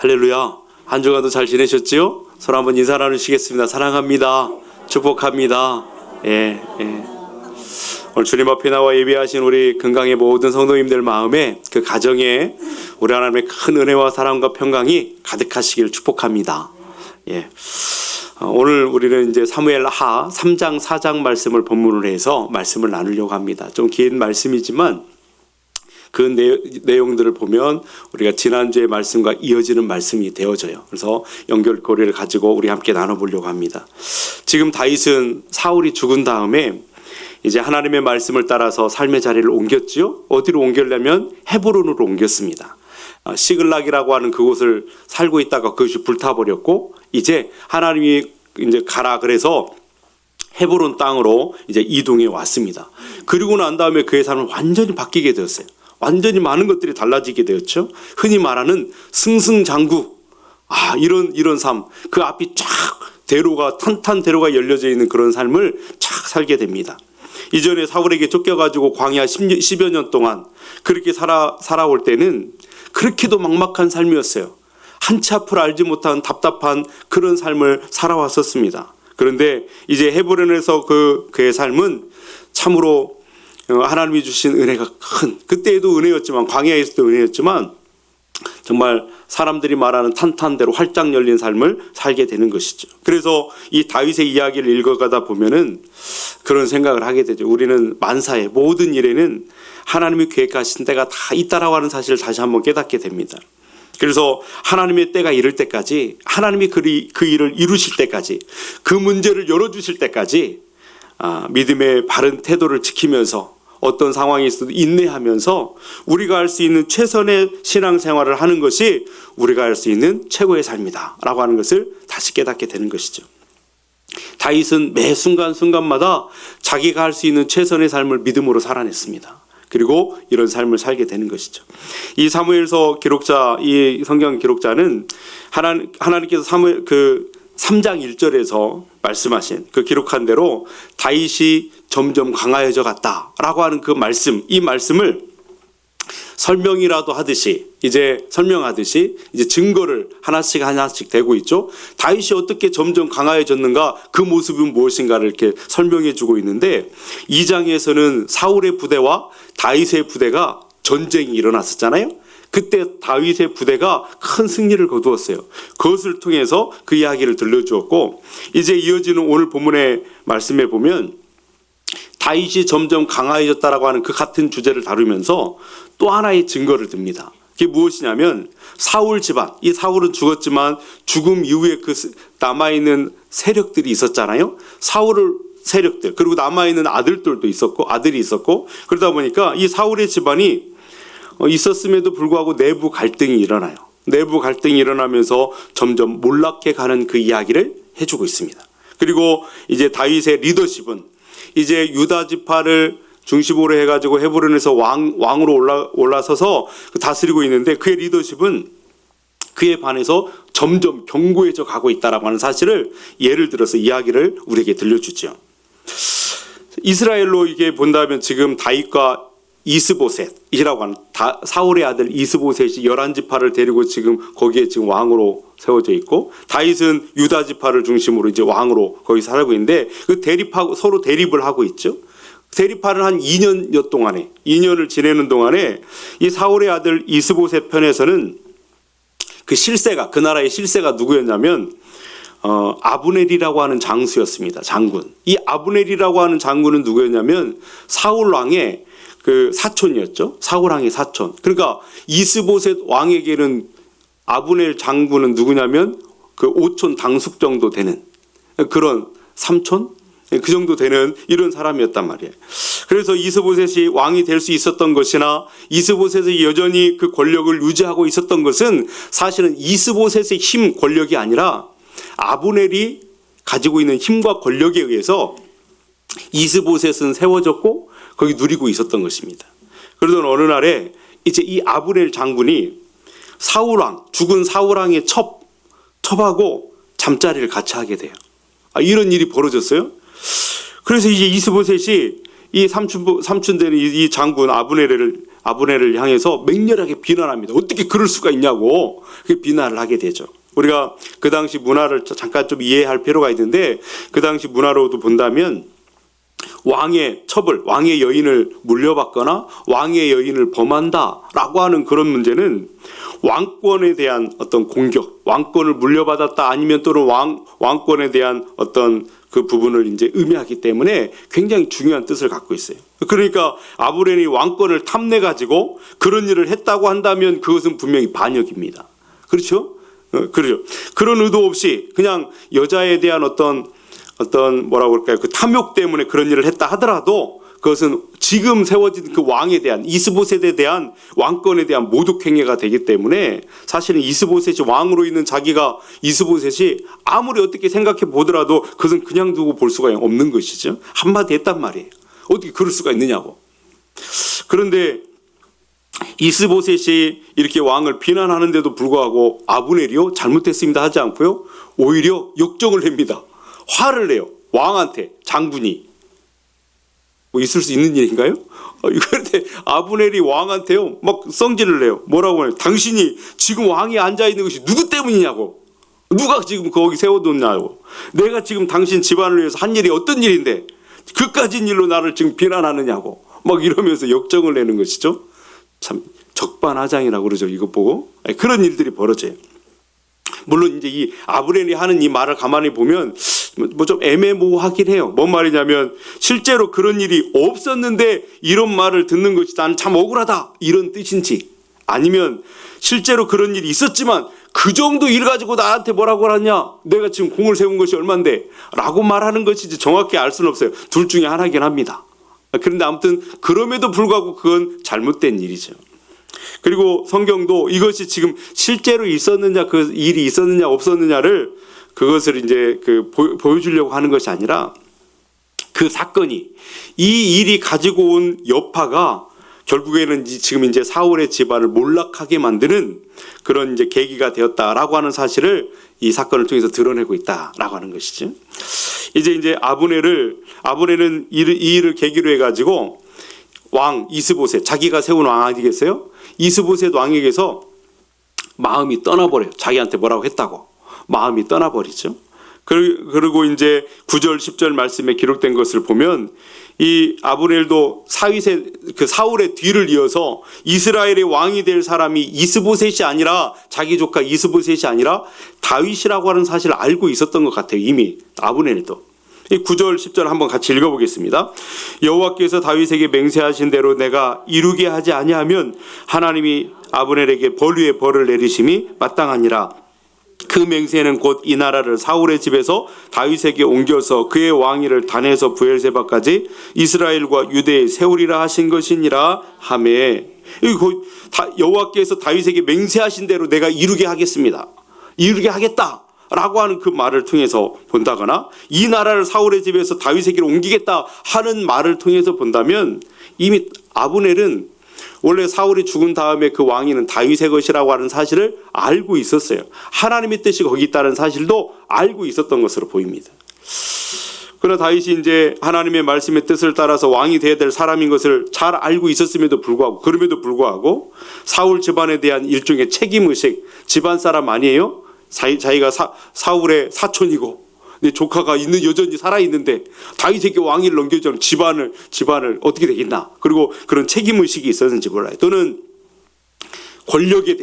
할렐루야. 한 주간도 잘 지내셨지요? 서로 한번 인사 나누시겠습니다. 사랑합니다. 축복합니다. 예. 오늘 주님 앞에 나와 예배하신 우리 건강의 모든 성도님들 마음에 그 가정에 우리 하나님의 큰 은혜와 사랑과 평강이 가득하시길 축복합니다. 예. 오늘 우리는 이제 사무엘하 3장 4장 말씀을 본문으로 해서 말씀을 나누려고 합니다. 좀 긴 말씀이지만 그 내용들을 보면 우리가 지난주의 말씀과 이어지는 말씀이 되어져요. 그래서 연결고리를 가지고 우리 함께 나눠보려고 합니다. 지금 다윗은 사울이 죽은 다음에 이제 하나님의 말씀을 따라서 삶의 자리를 옮겼지요. 어디로 옮겼냐면 헤브론으로 옮겼습니다. 시글락이라고 하는 그곳을 살고 있다가 그것이 불타버렸고 이제 하나님이 이제 가라 그래서 헤브론 땅으로 이제 이동해 왔습니다. 그리고 난 다음에 그의 삶은 완전히 바뀌게 되었어요. 완전히 많은 것들이 달라지게 되었죠. 흔히 말하는 승승장구. 이런 삶. 그 앞이 쫙 탄탄 대로가 열려져 있는 그런 삶을 쫙 살게 됩니다. 이전에 사울에게 쫓겨가지고 광야 10여 년 동안 그렇게 살아올 때는 그렇게도 막막한 삶이었어요. 한치 앞을 알지 못한 답답한 그런 삶을 살아왔었습니다. 그런데 이제 헤브론에서 그의 삶은 참으로 하나님이 주신 은혜가 큰, 그때에도 은혜였지만 광야에서도 은혜였지만 정말 사람들이 말하는 탄탄대로 활짝 열린 삶을 살게 되는 것이죠. 그래서 이 다윗의 이야기를 읽어가다 보면은 그런 생각을 하게 되죠. 우리는 만사의 모든 일에는 하나님이 계획하신 때가 다 있다라고 하는 사실을 다시 한번 깨닫게 됩니다. 그래서 하나님의 때가 이를 때까지, 하나님이 그 일을 이루실 때까지, 그 문제를 열어주실 때까지 믿음의 바른 태도를 지키면서 어떤 상황이 있어도 인내하면서 우리가 할 수 있는 최선의 신앙생활을 하는 것이 우리가 할 수 있는 최고의 삶이다 라고 하는 것을 다시 깨닫게 되는 것이죠. 다윗은 매 순간순간마다 자기가 할 수 있는 최선의 삶을 믿음으로 살아냈습니다. 그리고 이런 삶을 살게 되는 것이죠. 이 사무엘서 기록자, 이 성경 기록자는 하나님께서 3장 1절에서 말씀하신 그 기록한 대로 다윗이 점점 강하여져 갔다라고 하는 그 말씀, 이 말씀을 설명이라도 하듯이 설명하듯이 증거를 하나씩 대고 있죠. 다윗이 어떻게 점점 강하여졌는가, 그 모습은 무엇인가를 이렇게 설명해 주고 있는데 2장에서는 사울의 부대와 다윗의 부대가 전쟁이 일어났었잖아요. 그때 다윗의 부대가 큰 승리를 거두었어요. 그것을 통해서 그 이야기를 들려주었고 이제 이어지는 오늘 본문의 말씀에 보면 다윗이 점점 강하여졌다라고 하는 그 같은 주제를 다루면서 또 하나의 증거를 듭니다. 그게 무엇이냐면 사울 집안, 이 사울은 죽었지만 죽음 이후에 그 남아있는 세력들이 있었잖아요. 사울을 세력들, 그리고 남아있는 아들이 있었고 그러다 보니까 이 사울의 집안이 있었음에도 불구하고 내부 갈등이 일어나요. 내부 갈등이 일어나면서 점점 몰락해 가는 그 이야기를 해주고 있습니다. 그리고 이제 다윗의 리더십은 이제 유다 지파를 중심으로 해가지고 헤브론에서 왕으로 올라서서 다스리고 있는데 그의 리더십은 그에 반해서 점점 견고해져 가고 있다라고 하는 사실을 예를 들어서 이야기를 우리에게 들려주죠. 이스라엘로 이게 본다면 지금 다윗과 이스보셋이라고 하는 사울의 아들 이스보셋이 11지파를 데리고 거기에 왕으로 세워져 있고 다윗은 유다 지파를 중심으로 이제 왕으로 거기 살고 있는데 서로 대립을 하고 있죠. 대립하는 한 2년을 지내는 동안에 이 사울의 아들 이스보셋 편에서는 그 나라의 실세가 누구였냐면 아브넬이라고 하는 장수였습니다. 장군. 이 아브넬이라고 하는 장군은 누구였냐면 사울 왕의 그 사촌이었죠. 사울 왕의 사촌. 그러니까 이스보셋 왕에게는 아브넬 장군은 누구냐면 그 오촌 당숙 정도 되는 그런 삼촌? 그 정도 되는 이런 사람이었단 말이에요. 그래서 이스보셋이 왕이 될 수 있었던 것이나 이스보셋이 여전히 그 권력을 유지하고 있었던 것은 사실은 이스보셋의 힘, 권력이 아니라 아브넬이 가지고 있는 힘과 권력에 의해서 이스보셋은 세워졌고 거기 누리고 있었던 것입니다. 그러던 어느 날에 이제 이 아브넬 장군이 죽은 사울왕의 첩하고 잠자리를 같이 하게 돼요. 이런 일이 벌어졌어요. 그래서 이제 이스보셋이 이 삼촌 되는 이 장군 아브넬을 향해서 맹렬하게 비난합니다. 어떻게 그럴 수가 있냐고 그 비난을 하게 되죠. 우리가 그 당시 문화를 잠깐 좀 이해할 필요가 있는데, 그 당시 문화로도 본다면 왕의 처벌, 왕의 여인을 물려받거나 왕의 여인을 범한다라고 하는 그런 문제는 왕권에 대한 어떤 공격, 왕권을 물려받았다 아니면 또는 왕권에 대한 어떤 그 부분을 이제 의미하기 때문에 굉장히 중요한 뜻을 갖고 있어요. 그러니까 아브넬이 왕권을 탐내 가지고 그런 일을 했다고 한다면 그것은 분명히 반역입니다. 그렇죠? 그렇죠. 그런 의도 없이 그냥 여자에 대한 어떤 뭐라고 그럴까요? 그 탐욕 때문에 그런 일을 했다 하더라도 그것은 지금 세워진 그 왕에 대한, 이스보셋에 대한 왕권에 대한 모독행위가 되기 때문에 사실은 이스보셋이 왕으로 있는 자기가 이스보셋이 아무리 어떻게 생각해 보더라도 그것은 그냥 두고 볼 수가 없는 것이죠. 한마디 했단 말이에요. 어떻게 그럴 수가 있느냐고. 그런데 이스보셋이 이렇게 왕을 비난하는데도 불구하고 아브넬이요 잘못했습니다 하지 않고요, 오히려 역정을 냅니다. 화를 내요. 왕한테, 장군이. 뭐 있을 수 있는 일인가요? 그런데 아브넬이 왕한테요 막 성질을 내요. 뭐라고 해요? 당신이 지금 왕이 앉아 있는 것이 누구 때문이냐고. 누가 지금 거기 세워뒀냐고. 내가 지금 당신 집안을 위해서 한 일이 어떤 일인데 그까진 일로 나를 지금 비난하느냐고. 막 이러면서 역정을 내는 것이죠. 참 적반하장이라고 그러죠. 이거 보고. 그런 일들이 벌어져요. 물론 이제 이 아브넬이 하는 이 말을 가만히 보면 뭐 좀 애매모호하긴 해요. 뭔 말이냐면 실제로 그런 일이 없었는데 이런 말을 듣는 것이 나는 참 억울하다 이런 뜻인지, 아니면 실제로 그런 일이 있었지만 그 정도 일 가지고 나한테 뭐라고 하냐, 내가 지금 공을 세운 것이 얼만데 라고 말하는 것이지 정확히 알 수는 없어요. 둘 중에 하나긴 합니다. 그런데 아무튼 그럼에도 불구하고 그건 잘못된 일이죠. 그리고 성경도 이것이 지금 실제로 있었느냐, 그 일이 있었느냐 없었느냐를 그것을 이제 보여주려고 하는 것이 아니라 그 사건이, 이 일이 가지고 온 여파가 결국에는 지금 이제 사울의 집안을 몰락하게 만드는 그런 이제 계기가 되었다라고 하는 사실을 이 사건을 통해서 드러내고 있다라고 하는 것이죠. 이제 아브넬은 이 일을 계기로 해가지고 왕 이스보셋, 자기가 세운 왕 아니겠어요? 이스보셋 왕에게서 마음이 떠나버려요. 자기한테 뭐라고 했다고 마음이 떠나버리죠. 그리고 이제 9절 10절 말씀에 기록된 것을 보면 이 아브넬도 사울의 뒤를 이어서 이스라엘의 왕이 될 사람이 이스보셋이 아니라, 자기 조카 이스보셋이 아니라 다윗이라고 하는 사실을 알고 있었던 것 같아요. 이미 아브넬도. 9절 10절 한번 같이 읽어보겠습니다. 여호와께서 다윗에게 맹세하신 대로 내가 이루게 하지 아니하면 하나님이 아브넬에게 벌 위에 벌을 내리심이 마땅하니라. 그 맹세는 곧 이 나라를 사울의 집에서 다윗에게 옮겨서 그의 왕위를 단에서 브엘세바까지 이스라엘과 유대에 세우리라 하신 것이니라 하매, 여호와께서 다윗에게 맹세하신 대로 내가 이루게 하겠습니다, 이루게 하겠다 라고 하는 그 말을 통해서 본다거나, 이 나라를 사울의 집에서 다윗에게로 옮기겠다 하는 말을 통해서 본다면 이미 아브넬은 원래 사울이 죽은 다음에 그 왕위는 다윗의 것이라고 하는 사실을 알고 있었어요. 하나님의 뜻이 거기 있다는 사실도 알고 있었던 것으로 보입니다. 그러나 다윗이 이제 하나님의 말씀의 뜻을 따라서 왕이 되어야 될 사람인 것을 잘 알고 있었음에도 불구하고, 그럼에도 불구하고 사울 집안에 대한 일종의 책임의식, 집안 사람 아니에요? 자기가 사울의 사촌이고 내 조카가 여전히 살아있는데 다윗에게 왕위를 넘겨주면 집안을 어떻게 되겠나. 그리고 그런 책임의식이 있었는지 몰라요. 또는 권력에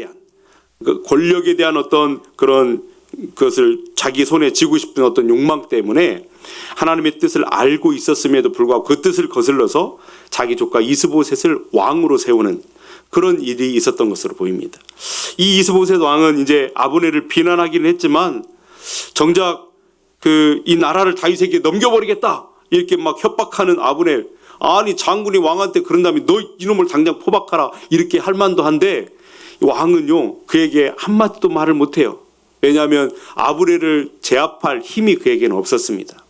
대한 어떤 그런 것을 자기 손에 쥐고 싶은 어떤 욕망 때문에 하나님의 뜻을 알고 있었음에도 불구하고 그 뜻을 거슬러서 자기 조카 이스보셋을 왕으로 세우는 그런 일이 있었던 것으로 보입니다. 이 이스보셋 왕은 이제 아브넬을 비난하기는 했지만 정작 이 나라를 다윗에게 넘겨버리겠다 이렇게 막 협박하는 아브넬, 아니 장군이 왕한테 그런다면 너 이놈을 당장 포박하라 이렇게 할 만도 한데, 왕은요 그에게 한마디도 말을 못해요. 왜냐하면 아브넬을 제압할 힘이 그에게는 없었습니다.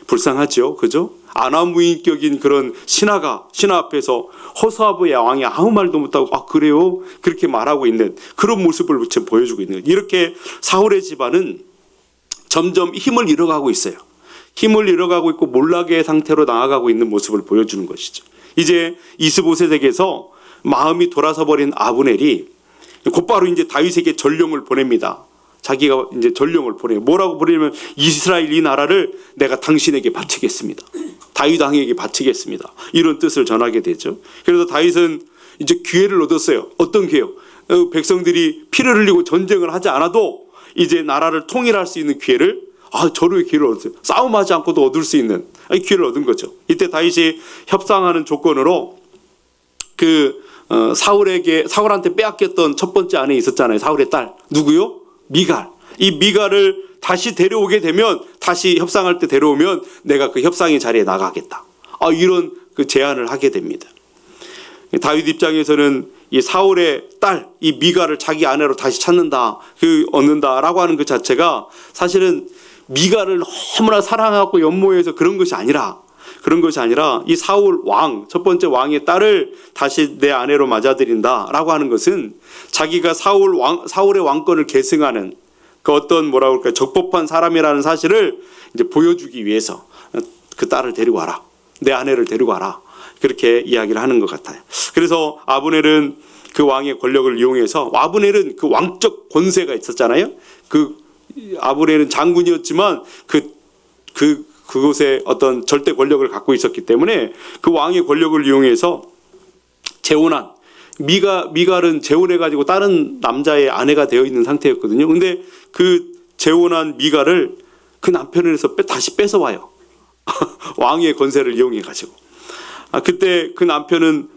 불쌍하죠, 그죠? 아나무인격인 그런 신하 앞에서 호소아브의 왕이 아무 말도 못하고 그래요? 그렇게 말하고 있는 그런 모습을 지금 보여주고 있는 거예요. 이렇게 사울의 집안은 점점 힘을 잃어가고 있어요. 힘을 잃어가고 있고 몰락의 상태로 나아가고 있는 모습을 보여주는 것이죠. 이제 이스보셋에게서 마음이 돌아서 버린 아브넬이 곧바로 이제 다윗에게 전령을 보냅니다. 자기가 이제 전령을 보내요. 뭐라고 보내냐면 이스라엘 이 나라를 내가 당신에게 바치겠습니다. 다윗 왕에게 바치겠습니다. 이런 뜻을 전하게 되죠. 그래서 다윗은 이제 기회를 얻었어요. 어떤 기회요? 백성들이 피를 흘리고 전쟁을 하지 않아도 이제 나라를 통일할 수 있는 기회를 저로의 기회를 얻었어요. 싸움하지 않고도 얻을 수 있는 기회를 얻은 거죠. 이때 다윗이 협상하는 조건으로 사울한테 빼앗겼던 첫 번째 아내 있었잖아요. 사울의 딸 누구요? 미갈. 이 미갈을 다시 데려오게 되면, 다시 협상할 때 데려오면 내가 그 협상의 자리에 나가겠다. 이런 그 제안을 하게 됩니다. 다윗 입장에서는 이 사울의 딸, 이 미갈을 자기 아내로 다시 찾는다, 얻는다라고 하는 그 자체가 사실은 미갈을 너무나 사랑하고 연모해서 그런 것이 아니라 이 사울 왕, 첫 번째 왕의 딸을 다시 내 아내로 맞아들인다라고 하는 것은 자기가 사울의 왕권을 계승하는 그 어떤 적법한 사람이라는 사실을 이제 보여주기 위해서 그 딸을 데리고 와라, 내 아내를 데리고 와라, 그렇게 이야기를 하는 것 같아요. 그래서 아브넬은 그 왕의 권력을 이용해서, 아브넬은 그 왕적 권세가 있었잖아요. 아브넬은 장군이었지만 그곳에 어떤 절대 권력을 갖고 있었기 때문에 그 왕의 권력을 이용해서 재혼한, 미갈은 재혼해가지고 다른 남자의 아내가 되어 있는 상태였거든요. 근데 그 재혼한 미갈을 그 남편에서 다시 뺏어와요. 왕의 권세를 이용해가지고. 그때 그 남편은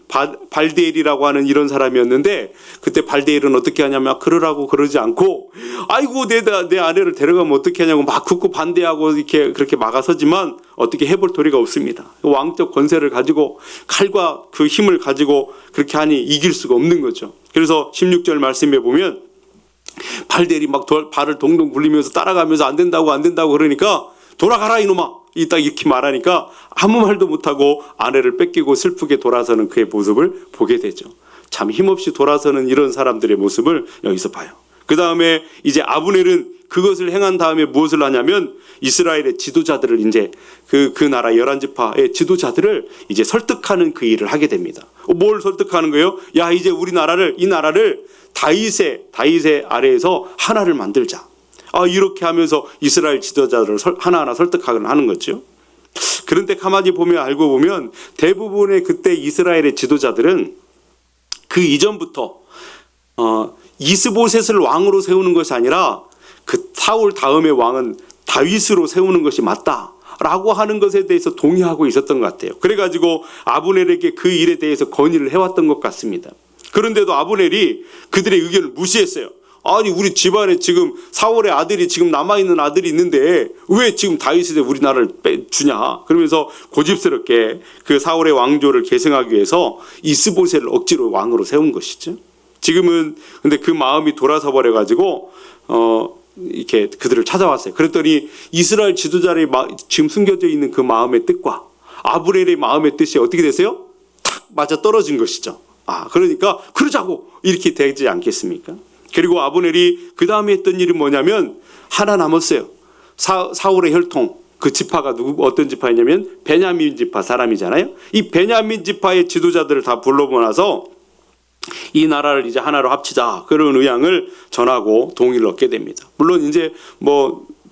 발디엘이라고 하는 이런 사람이었는데, 그때 발디엘은 어떻게 하냐면 그러라고 그러지 않고, 아이고 내 아내를 데려가면 어떻게 하냐고 막 굳고 반대하고 그렇게 막아서지만 어떻게 해볼 도리가 없습니다. 왕적 권세를 가지고 칼과 그 힘을 가지고 그렇게 하니 이길 수가 없는 거죠. 그래서 16절 말씀에 보면 발디엘이 막 발을 동동 굴리면서 따라가면서 안 된다고 그러니까 돌아가라 이놈아, 딱 이렇게 말하니까 아무 말도 못하고 아내를 뺏기고 슬프게 돌아서는 그의 모습을 보게 되죠. 참 힘없이 돌아서는 이런 사람들의 모습을 여기서 봐요. 그 다음에 이제 아브넬은 그것을 행한 다음에 무엇을 하냐면 이스라엘의 지도자들을 이제 그 나라 11지파의 지도자들을 이제 설득하는 그 일을 하게 됩니다. 뭘 설득하는 거예요? 야, 이제 이 나라를 다윗의 아래에서 하나를 만들자. 이렇게 하면서 이스라엘 지도자들을 하나하나 설득하곤 하는 거죠. 그런데 가만히 알고 보면 대부분의 그때 이스라엘의 지도자들은 그 이전부터 이스보셋을 왕으로 세우는 것이 아니라 그 사울 다음의 왕은 다윗으로 세우는 것이 맞다라고 하는 것에 대해서 동의하고 있었던 것 같아요. 그래가지고 아브넬에게 그 일에 대해서 건의를 해왔던 것 같습니다. 그런데도 아브넬이 그들의 의견을 무시했어요. 아니, 우리 집안에 지금 사울의 아들이 지금 남아있는 아들이 있는데 왜 지금 다윗에 우리나라를 주냐, 그러면서 고집스럽게 그 사울의 왕조를 계승하기 위해서 이스보셋을 억지로 왕으로 세운 것이죠. 지금은 근데 그 마음이 돌아서 버려가지고 이렇게 그들을 찾아왔어요. 그랬더니 이스라엘 지도자의 지금 숨겨져 있는 그 마음의 뜻과 아브넬의 마음의 뜻이 어떻게 됐어요? 탁 맞아 떨어진 것이죠. 그러니까 그러자고 이렇게 되지 않겠습니까? 그리고 아브넬이 그 다음에 했던 일이 뭐냐면 하나 남았어요. 사울의 혈통, 그 지파가 어떤 지파이냐면 베냐민 지파 사람이잖아요. 이 베냐민 지파의 지도자들을 다 불러모아서 이 나라를 이제 하나로 합치자, 그런 의향을 전하고 동의를 얻게 됩니다. 물론 이제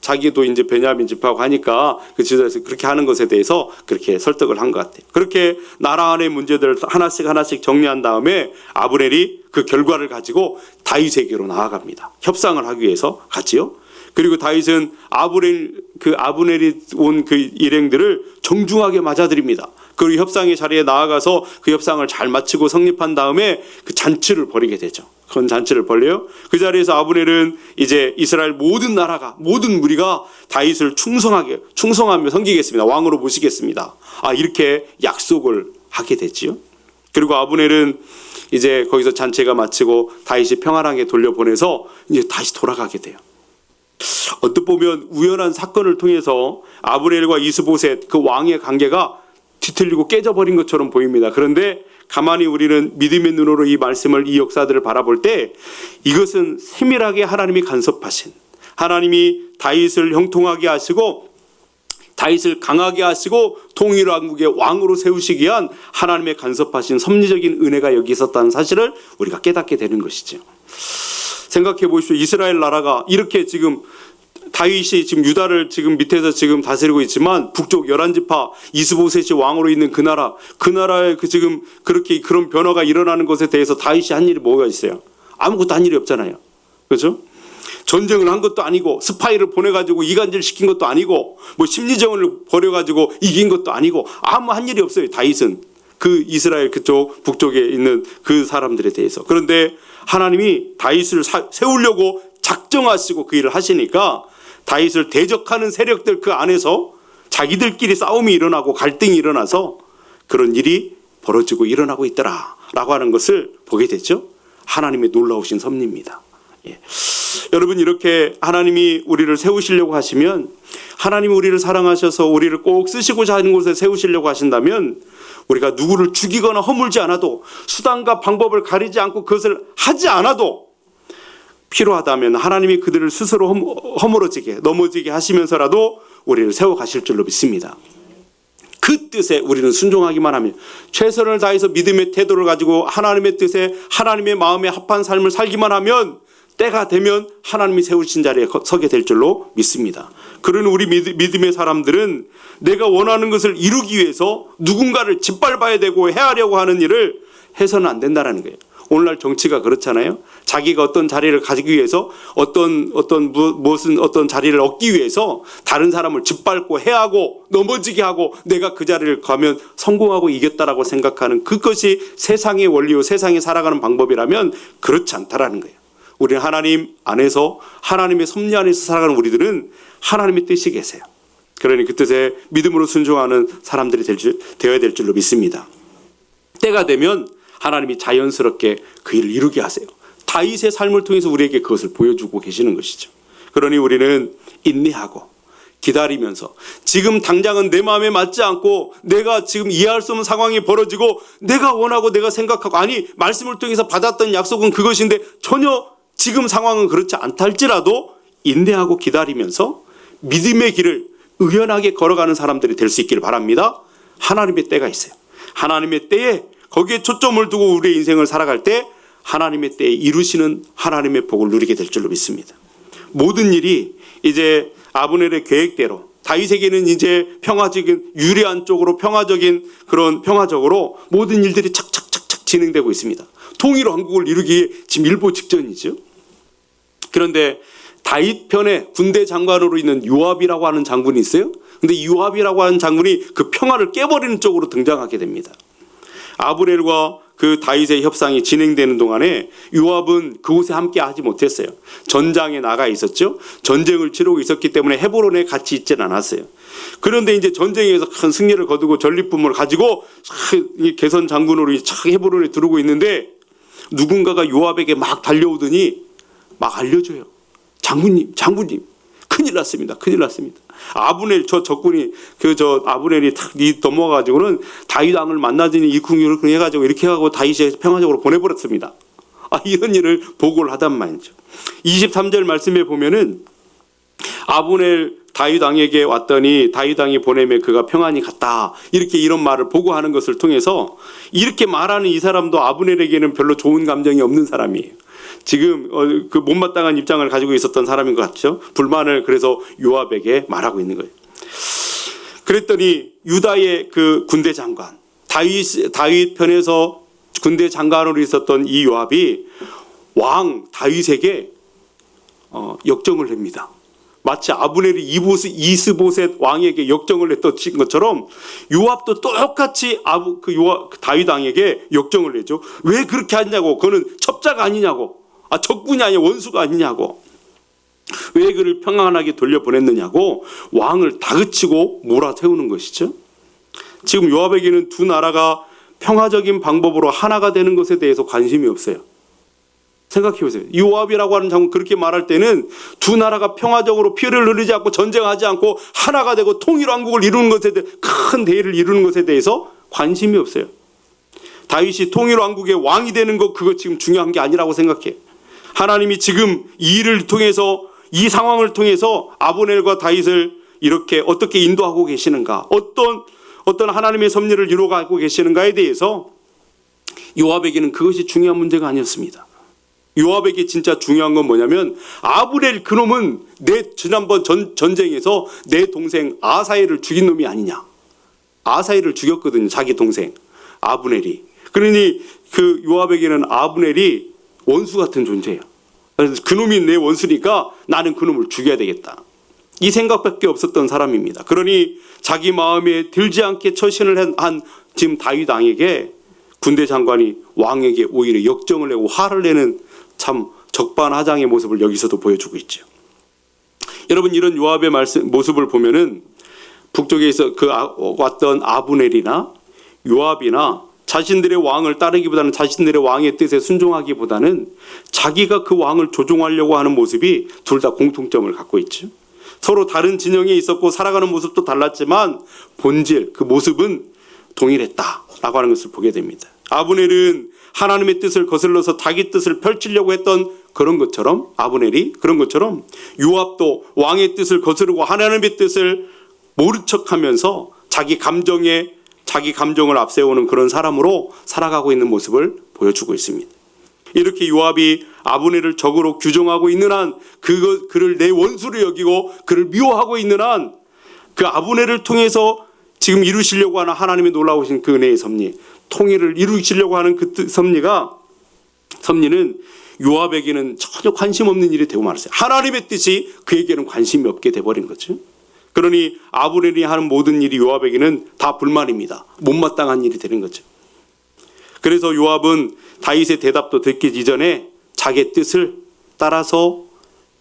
자기도 이제 베냐민 지파고 하니까 그 지도자에서 그렇게 하는 것에 대해서 그렇게 설득을 한 것 같아요. 그렇게 나라 안의 문제들을 하나씩 정리한 다음에 아브넬이 그 결과를 가지고 다윗에게로 나아갑니다. 협상을 하기 위해서 갔지요. 그리고 다윗은 아브넬이 온 그 일행들을 정중하게 맞아들입니다. 그리고 협상의 자리에 나아가서 그 협상을 잘 마치고 성립한 다음에 그 잔치를 벌이게 되죠. 그런 잔치를 벌려요. 그 자리에서 아브넬은 이제 이스라엘 모든 무리가 다윗을 충성하며 섬기겠습니다. 왕으로 모시겠습니다. 이렇게 약속을 하게 됐지요. 그리고 아브넬은 이제 거기서 잔치가 마치고 다윗이 평안하게 돌려보내서 이제 다시 돌아가게 돼요. 어떻게 보면 우연한 사건을 통해서 아브넬과 이스보셋 그 왕의 관계가 뒤틀리고 깨져버린 것처럼 보입니다. 그런데 가만히 우리는 믿음의 눈으로 이 말씀을, 이 역사들을 바라볼 때 이것은 세밀하게 하나님이 간섭하신, 하나님이 다윗을 형통하게 하시고 다윗을 강하게 하시고 통일왕국의 왕으로 세우시기 위한 하나님의 간섭하신 섭리적인 은혜가 여기 있었다는 사실을 우리가 깨닫게 되는 것이죠. 생각해 보십시오. 이스라엘 나라가 이렇게 지금 다윗이 지금 유다를 지금 밑에서 지금 다스리고 있지만 북쪽 11지파 이스보셋이 왕으로 있는 그 나라에 그 지금 그렇게 그런 변화가 일어나는 것에 대해서 다윗이 한 일이 뭐가 있어요? 아무것도 한 일이 없잖아요. 그렇죠? 전쟁을 한 것도 아니고 스파이를 보내가지고 이간질 시킨 것도 아니고 뭐 심리전을 벌여가지고 이긴 것도 아니고 아무 한 일이 없어요. 다윗은 그 이스라엘 그쪽 북쪽에 있는 그 사람들에 대해서. 그런데 하나님이 다윗을 세우려고 작정하시고 그 일을 하시니까 다윗을 대적하는 세력들 그 안에서 자기들끼리 싸움이 일어나고 갈등이 일어나서 그런 일이 벌어지고 일어나고 있더라라고 하는 것을 보게 되죠. 하나님의 놀라우신 섭리입니다. 예. 여러분 이렇게 하나님이 우리를 세우시려고 하시면 하나님이 우리를 사랑하셔서 우리를 꼭 쓰시고자 하는 곳에 세우시려고 하신다면 우리가 누구를 죽이거나 허물지 않아도 수단과 방법을 가리지 않고 그것을 하지 않아도 필요하다면 하나님이 그들을 스스로 허물어지게 넘어지게 하시면서라도 우리를 세워가실 줄로 믿습니다. 그 뜻에 우리는 순종하기만 하면 최선을 다해서 믿음의 태도를 가지고 하나님의 뜻에 하나님의 마음에 합한 삶을 살기만 하면 때가 되면 하나님이 세우신 자리에 서게 될 줄로 믿습니다. 그러니 우리 믿음의 사람들은 내가 원하는 것을 이루기 위해서 누군가를 짓밟아야 되고 헤아려고 하는 일을 해서는 안 된다는 거예요. 오늘날 정치가 그렇잖아요. 자기가 어떤 자리를 가지기 위해서 어떤 자리를 얻기 위해서 다른 사람을 짓밟고 해하고 넘어지게 하고 내가 그 자리를 가면 성공하고 이겼다라고 생각하는 그것이 세상의 원리요 세상에 살아가는 방법이라면 그렇지 않다라는 거예요. 우리는 하나님 안에서 하나님의 섭리 안에서 살아가는 우리들은 하나님의 뜻이 계세요. 그러니 그 뜻에 믿음으로 순종하는 사람들이 되어야 될 줄로 믿습니다. 때가 되면 하나님이 자연스럽게 그 일을 이루게 하세요. 다윗의 삶을 통해서 우리에게 그것을 보여주고 계시는 것이죠. 그러니 우리는 인내하고 기다리면서 지금 당장은 내 마음에 맞지 않고 내가 지금 이해할 수 없는 상황이 벌어지고 내가 원하고 내가 생각하고 아니 말씀을 통해서 받았던 약속은 그것인데 전혀 지금 상황은 그렇지 않다 할지라도 인내하고 기다리면서 믿음의 길을 의연하게 걸어가는 사람들이 될 수 있기를 바랍니다. 하나님의 때가 있어요. 하나님의 때에 거기에 초점을 두고 우리의 인생을 살아갈 때 하나님의 때에 이루시는 하나님의 복을 누리게 될 줄로 믿습니다. 모든 일이 이제 아브넬의 계획대로 다윗에게는 이제 평화적인 유리한 쪽으로 평화적으로 모든 일들이 착착착착 진행되고 있습니다. 통일 왕국을 이루기 지금 일보 직전이죠. 그런데 다윗 편에 군대 장관으로 있는 요압이라고 하는 장군이 있어요. 근데 요압이라고 하는 장군이 그 평화를 깨버리는 쪽으로 등장하게 됩니다. 아브넬과 그 다윗의 협상이 진행되는 동안에 요압은 그곳에 함께 하지 못했어요. 전장에 나가 있었죠. 전쟁을 치르고 있었기 때문에 헤브론에 같이 있지는 않았어요. 그런데 이제 전쟁에서 큰 승리를 거두고 전리품을 가지고 개선 장군으로 헤브론에 들어오고 있는데 누군가가 요압에게 막 달려오더니 막 알려줘요. 장군님 큰일 났습니다. 아브넬 아브넬이 탁 넘어가지고는 다윗 왕을 만나더니 이쿵이를 해가지고 이렇게 하고 다윗이 평화적으로 보내버렸습니다. 이런 일을 보고를 하단 말이죠. 23절 말씀에 보면은 아브넬 다윗 왕에게 왔더니 다윗 왕이 보내매 그가 평안히 갔다. 이런 말을 보고하는 것을 통해서 이렇게 말하는 이 사람도 아브넬에게는 별로 좋은 감정이 없는 사람이에요. 지금 그 못마땅한 입장을 가지고 있었던 사람인 것 같죠. 불만을 그래서 요압에게 말하고 있는 거예요. 그랬더니 유다의 그 군대 장관 다윗 편에서 군대 장관으로 있었던 이 요압이 왕 다윗에게 역정을 냅니다. 마치 아브넬이 이스보셋 왕에게 역정을 했던 것처럼 요압도 똑같이 다윗 왕에게 역정을 내죠. 왜 그렇게 하냐고. 그거는 첩자가 아니냐고. 적군이 아니냐 원수가 아니냐고. 왜 그를 평안하게 돌려보냈느냐고 왕을 다그치고 몰아세우는 것이죠. 지금 요압에게는 두 나라가 평화적인 방법으로 하나가 되는 것에 대해서 관심이 없어요. 생각해 보세요. 요압이라고 하는 장군 그렇게 말할 때는 두 나라가 평화적으로 피를 흘리지 않고 전쟁하지 않고 하나가 되고 통일왕국을 이루는 것에 대해 큰 대의를 이루는 것에 대해서 관심이 없어요. 다윗이 통일왕국의 왕이 되는 것 그거 지금 중요한 게 아니라고 생각해. 하나님이 지금 이 일을 통해서 이 상황을 통해서 아브넬과 다윗을 이렇게 어떻게 인도하고 계시는가, 어떤 하나님의 섭리를 이루어가고 계시는가에 대해서 요압에게는 그것이 중요한 문제가 아니었습니다. 요압에게 진짜 중요한 건 뭐냐면 아브넬 그놈은 지난번 전쟁에서 내 동생 아사엘을 죽인 놈이 아니냐. 아사엘을 죽였거든요. 자기 동생 아브넬이. 그러니 그 요압에게는 아브넬이 원수 같은 존재예요. 그래서 그놈이 내 원수니까 나는 그놈을 죽여야 되겠다. 이 생각밖에 없었던 사람입니다. 그러니 자기 마음에 들지 않게 처신을 한 지금 다윗 왕에게 군대 장관이 왕에게 오히려 역정을 내고 화를 내는 참 적반하장의 모습을 여기서도 보여주고 있죠. 여러분, 이런 요압의 모습을 보면은 북쪽에서 왔던 아브넬이나 요압이나 자신들의 왕을 따르기보다는 자신들의 왕의 뜻에 순종하기보다는 자기가 그 왕을 조종하려고 하는 모습이 둘 다 공통점을 갖고 있죠. 서로 다른 진영에 있었고 살아가는 모습도 달랐지만 본질, 그 모습은 동일했다라고 하는 것을 보게 됩니다. 아브넬은 하나님의 뜻을 거슬러서 자기 뜻을 펼치려고 했던 아브넬이 그런 것처럼 요압도 왕의 뜻을 거스르고 하나님의 뜻을 모른 척하면서 자기 감정을 앞세우는 그런 사람으로 살아가고 있는 모습을 보여주고 있습니다. 이렇게 요압이 아브넬을 적으로 규정하고 있는 한, 그를 내 원수로 여기고 그를 미워하고 있는 한, 그 아브넬을 통해서 지금 이루시려고 하는 하나님의 놀라우신 그 은혜의 섭리, 통일을 이루시려고 하는 그 섭리는 요압에게는 전혀 관심 없는 일이 되고 말았어요. 하나님의 뜻이 그에게는 관심이 없게 돼버린 거죠. 그러니 아브넬이 하는 모든 일이 요압에게는 다 불만입니다. 못마땅한 일이 되는 거죠. 그래서 요압은 다윗의 대답도 듣기 이전에 자기의 뜻을 따라서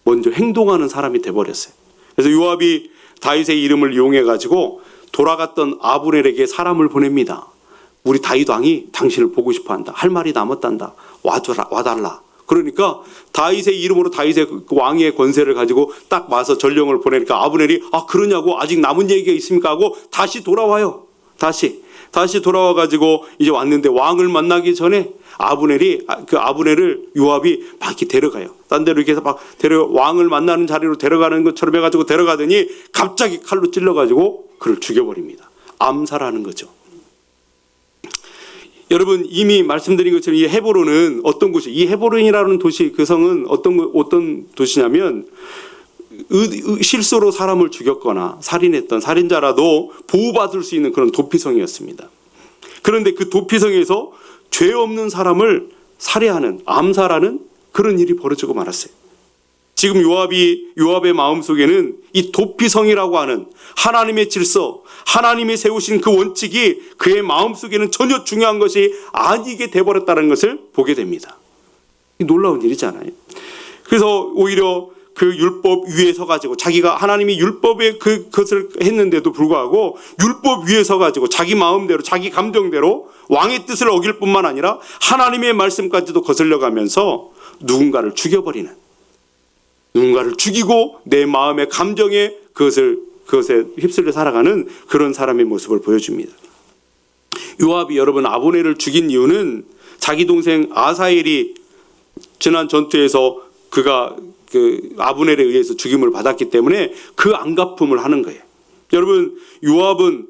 먼저 행동하는 사람이 돼버렸어요. 그래서 요압이 다윗의 이름을 이용해 가지고 돌아갔던 아브넬에게 사람을 보냅니다. 우리 다윗 왕이 당신을 보고 싶어한다. 할 말이 남았단다. 와달라. 그러니까 다윗의 이름으로 다윗의 왕의 권세를 가지고 딱 와서 전령을 보내니까 아브넬이 그러냐고, 아직 남은 얘기가 있습니까 하고 다시 돌아와요. 다시 돌아와 가지고 이제 왔는데 왕을 만나기 전에 아브넬을 요압이 막 이렇게 데려가요. 딴 데로 이렇게 해서 막 왕을 만나는 자리로 데려가는 것처럼 해가지고 데려가더니 갑자기 칼로 찔러가지고 그를 죽여버립니다. 암살하는 거죠. 여러분, 이미 말씀드린 것처럼 이 헤브론은 어떤 곳이, 이 헤브론이라는 도시, 그 성은 어떤 도시냐면 실수로 사람을 죽였거나 살인했던 살인자라도 보호받을 수 있는 그런 도피성이었습니다. 그런데 그 도피성에서 죄 없는 사람을 살해하는, 암살하는 그런 일이 벌어지고 말았어요. 지금 요압의 마음속에는 이 도피성이라고 하는 하나님의 질서, 하나님이 세우신 그 원칙이 그의 마음속에는 전혀 중요한 것이 아니게 돼버렸다는 것을 보게 됩니다. 놀라운 일이잖아요. 그래서 오히려 그 율법 위에 서가지고 자기가 하나님이 율법에 그것을 했는데도 불구하고 율법 위에 서가지고 자기 마음대로 자기 감정대로 왕의 뜻을 어길 뿐만 아니라 하나님의 말씀까지도 거슬려가면서 누군가를 죽여버리는, 누군가를 죽이고 내 마음의 감정에 그것에 휩쓸려 살아가는 그런 사람의 모습을 보여줍니다. 요압이 여러분 아브넬을 죽인 이유는 자기 동생 아사엘이 지난 전투에서 그가 아브넬에 의해서 죽임을 받았기 때문에 그 안갚음을 하는 거예요. 여러분, 요압은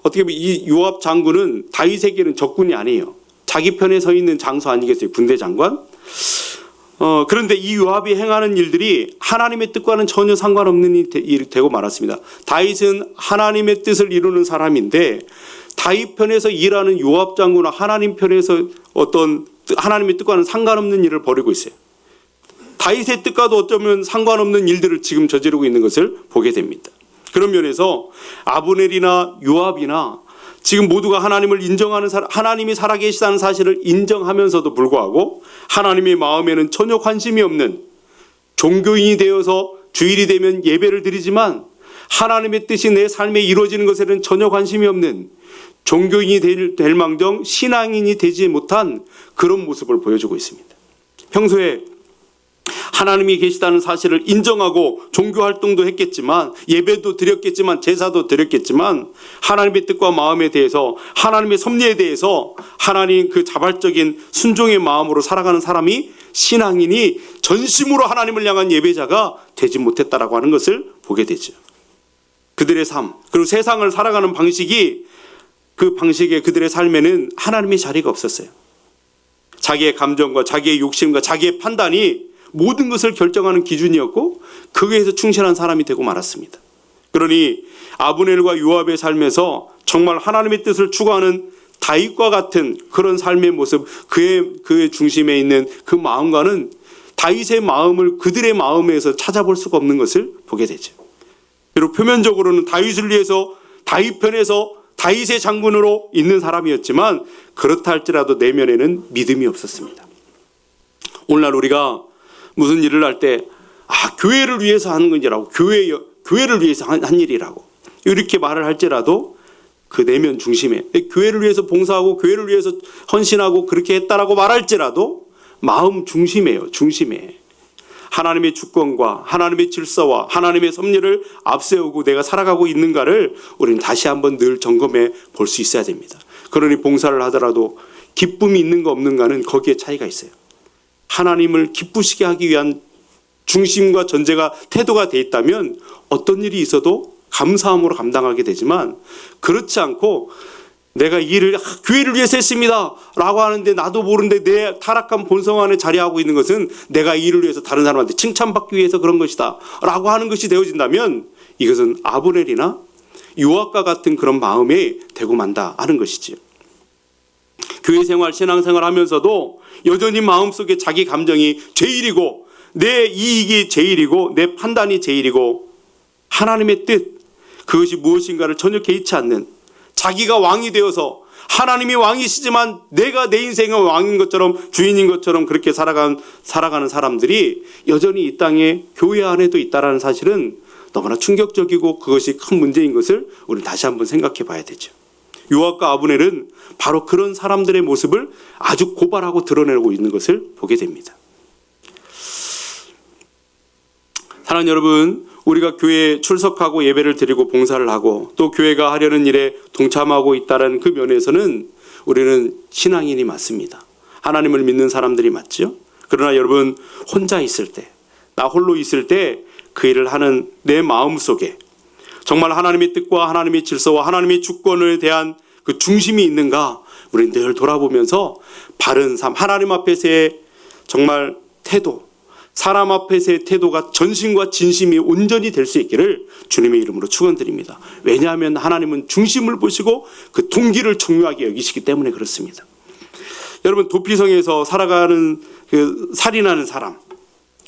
어떻게 보면 이 요압 장군은 다윗에게는 적군이 아니에요. 자기 편에 서 있는 장수 아니겠어요? 군대 장관? 그런데 이 요압이 행하는 일들이 하나님의 뜻과는 전혀 상관없는 일이 되고 말았습니다. 다윗은 하나님의 뜻을 이루는 사람인데 다윗 편에서 일하는 요압 장군은 하나님 편에서 어떤 하나님의 뜻과는 상관없는 일을 벌이고 있어요. 다윗의 뜻과도 어쩌면 상관없는 일들을 지금 저지르고 있는 것을 보게 됩니다. 그런 면에서 아브넬이나 요압이나 지금 모두가 하나님을 인정하는 하나님이 살아계시다는 사실을 인정하면서도 불구하고 하나님의 마음에는 전혀 관심이 없는, 종교인이 되어서 주일이 되면 예배를 드리지만 하나님의 뜻이 내 삶에 이루어지는 것에는 전혀 관심이 없는, 종교인이 될 망정 신앙인이 되지 못한 그런 모습을 보여주고 있습니다. 평소에 하나님이 계시다는 사실을 인정하고 종교 활동도 했겠지만, 예배도 드렸겠지만, 제사도 드렸겠지만, 하나님의 뜻과 마음에 대해서, 하나님의 섭리에 대해서 하나님 그 자발적인 순종의 마음으로 살아가는 사람이, 신앙인이 전심으로 하나님을 향한 예배자가 되지 못했다라고 하는 것을 보게 되죠. 그들의 삶, 그리고 세상을 살아가는 방식이, 그 방식에 그들의 삶에는 하나님의 자리가 없었어요. 자기의 감정과 자기의 욕심과 자기의 판단이 모든 것을 결정하는 기준이었고 거기에서 충실한 사람이 되고 말았습니다. 그러니 아브넬과 요압의 삶에서 정말 하나님의 뜻을 추구하는 다윗과 같은 그런 삶의 모습, 그의 중심에 있는 그 마음과는 다윗의 마음을 그들의 마음에서 찾아볼 수가 없는 것을 보게 되죠. 그리고 표면적으로는 다윗을 위해서 다윗 편에서 다윗의 장군으로 있는 사람이었지만 그렇다 할지라도 내면에는 믿음이 없었습니다. 오늘날 우리가 무슨 일을 할 때 교회를 위해서 하는 건지라고, 교회를 위해서 한 일이라고 이렇게 말을 할지라도 그 내면 중심에 교회를 위해서 봉사하고 교회를 위해서 헌신하고 그렇게 했다라고 말할지라도 마음 중심이에요. 중심에 하나님의 주권과 하나님의 질서와 하나님의 섭리를 앞세우고 내가 살아가고 있는가를 우리는 다시 한번 늘 점검해 볼 수 있어야 됩니다. 그러니 봉사를 하더라도 기쁨이 있는가 없는가는 거기에 차이가 있어요. 하나님을 기쁘시게 하기 위한 중심과 전제가 태도가 돼 있다면 어떤 일이 있어도 감사함으로 감당하게 되지만, 그렇지 않고 내가 이 일을 교회를 위해서 했습니다 라고 하는데 나도 모르는데 내 타락한 본성 안에 자리하고 있는 것은 내가 이 일을 위해서 다른 사람한테 칭찬받기 위해서 그런 것이다 라고 하는 것이 되어진다면 이것은 아브넬이나 요압과 같은 그런 마음이 되고 만다 하는 것이지요. 교회 생활, 신앙생활 하면서도 여전히 마음속에 자기 감정이 제일이고 내 이익이 제일이고 내 판단이 제일이고 하나님의 뜻, 그것이 무엇인가를 전혀 개의치 않는, 자기가 왕이 되어서 하나님이 왕이시지만 내가 내 인생의 왕인 것처럼 주인인 것처럼 그렇게 살아가는 사람들이 여전히 이 땅에 교회 안에도 있다는 사실은 너무나 충격적이고 그것이 큰 문제인 것을 우리는 다시 한번 생각해 봐야 되죠. 요압과 아브넬은 바로 그런 사람들의 모습을 아주 고발하고 드러내고 있는 것을 보게 됩니다. 사랑하는 여러분, 우리가 교회에 출석하고 예배를 드리고 봉사를 하고 또 교회가 하려는 일에 동참하고 있다는 그 면에서는 우리는 신앙인이 맞습니다. 하나님을 믿는 사람들이 맞죠. 그러나 여러분, 혼자 있을 때, 나 홀로 있을 때 그 일을 하는 내 마음속에 정말 하나님의 뜻과 하나님의 질서와 하나님의 주권에 대한 그 중심이 있는가, 우리는 늘 돌아보면서 바른 삶, 하나님 앞에서의 정말 태도, 사람 앞에서의 태도가 전심과 진심이 온전히 될 수 있기를 주님의 이름으로 축원드립니다. 왜냐하면 하나님은 중심을 보시고 그 동기를 중요하게 여기시기 때문에 그렇습니다. 여러분, 도피성에서 살아가는 그 살인하는 사람,